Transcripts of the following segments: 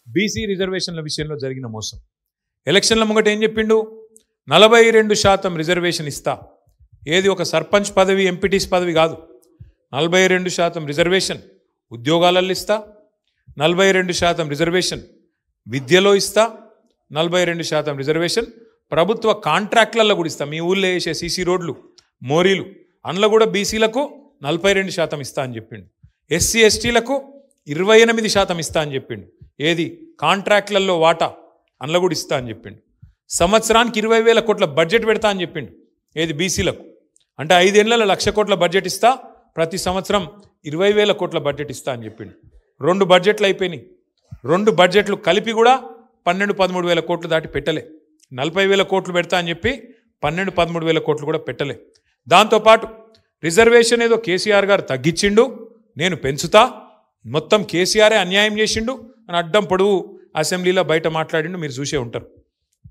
BC రిజర్వేషన్ల విషయంలో జరిగిన మోసం. ఎలక్షన్ల ముంగట ఏం చెప్పిండు? 42% రిజర్వేషన్ ఇస్తా. ఏది ఒక సర్పంచ్ పదవి, ఎంపీటీస్ పదవి కాదు. 42% రిజర్వేషన్ ఉద్యోగాలలో ఇస్తా, 42% రిజర్వేషన్ విద్యలో ఇస్తా, 42% రిజర్వేషన్ ప్రభుత్వ కాంట్రాక్ట్లలో కూడా ఇస్తా. మీ ఊళ్ళో వేసే సీసీ రోడ్లు, మోరీలు అందులో కూడా బీసీలకు 42% ఇస్తా అని చెప్పిండు. ఎస్సీ ఎస్టీలకు 28% ఇస్తా అని చెప్పిండు. ఏది కాంట్రాక్ట్లలో వాటా అందులో కూడా ఇస్తా అని చెప్పిండు. సంవత్సరానికి 20,000 కోట్ల బడ్జెట్ పెడతా అని చెప్పిండు. ఏది బీసీలకు అంటే 5 ఏళ్లలో 1,00,000 కోట్ల బడ్జెట్ ఇస్తా, ప్రతి సంవత్సరం 20,000 కోట్ల బడ్జెట్ ఇస్తా అని చెప్పిండు. 2 బడ్జెట్లు అయిపోయినాయి. 2 బడ్జెట్లు కలిపి కూడా 12-13 కోట్లు దాటి పెట్టలే. 40,000 కోట్లు పెడతా అని చెప్పి 12-13 కోట్లు కూడా పెట్టలే. దాంతోపాటు రిజర్వేషన్ ఏదో కేసీఆర్ గారు తగ్గించిండు, నేను పెంచుతా, మొత్తం కేసీఆరే అన్యాయం చేసిండు అని అడ్డం పొడువు అసెంబ్లీలో బయట మాట్లాడిండు. మీరు చూసే ఉంటారు.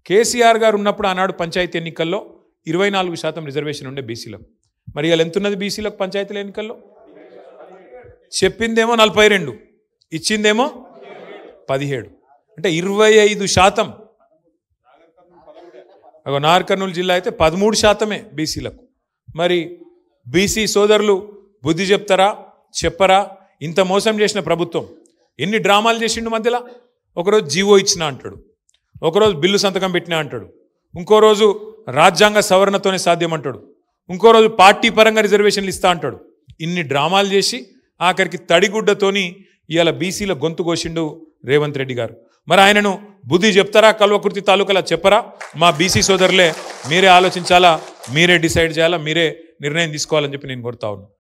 కేసీఆర్ గారు ఉన్నప్పుడు ఆనాడు పంచాయతీ ఎన్నికల్లో 24% రిజర్వేషన్ ఉండే బీసీలకు. మరి ఇలా ఎంతున్నది బీసీలకు పంచాయతీల ఎన్నికల్లో? చెప్పిందేమో 42, ఇచ్చిందేమో 17, అంటే 25%. నాగర్ కర్నూలు జిల్లా అయితే 13% బీసీలకు. మరి బీసీ సోదరులు బుద్ధి చెప్తారా చెప్పరా? ఇంత మోసం చేసిన ప్రభుత్వం ఎన్ని డ్రామాలు చేసిండు మధ్యలో. ఒకరోజు జీవో ఇచ్చినా అంటాడు, ఒకరోజు బిల్లు సంతకం పెట్టినా అంటాడు, ఇంకో రోజు రాజ్యాంగ సవరణతోనే సాధ్యం అంటాడు, ఇంకో రోజు పార్టీ పరంగా రిజర్వేషన్లు ఇస్తా అంటాడు. ఇన్ని డ్రామాలు చేసి ఆఖరికి తడిగుడ్డతోని ఇవాళ బీసీల గొంతు కోసిండు రేవంత్ రెడ్డి గారు. మరి ఆయనను బుద్ధి చెప్తారా? కల్వకుర్తి తాలూకాలా చెప్పరా? మా బీసీ సోదరులే మీరే ఆలోచించాలా, మీరే డిసైడ్ చేయాలా, మీరే నిర్ణయం తీసుకోవాలని చెప్పి నేను కోరుతా ఉన్నాను.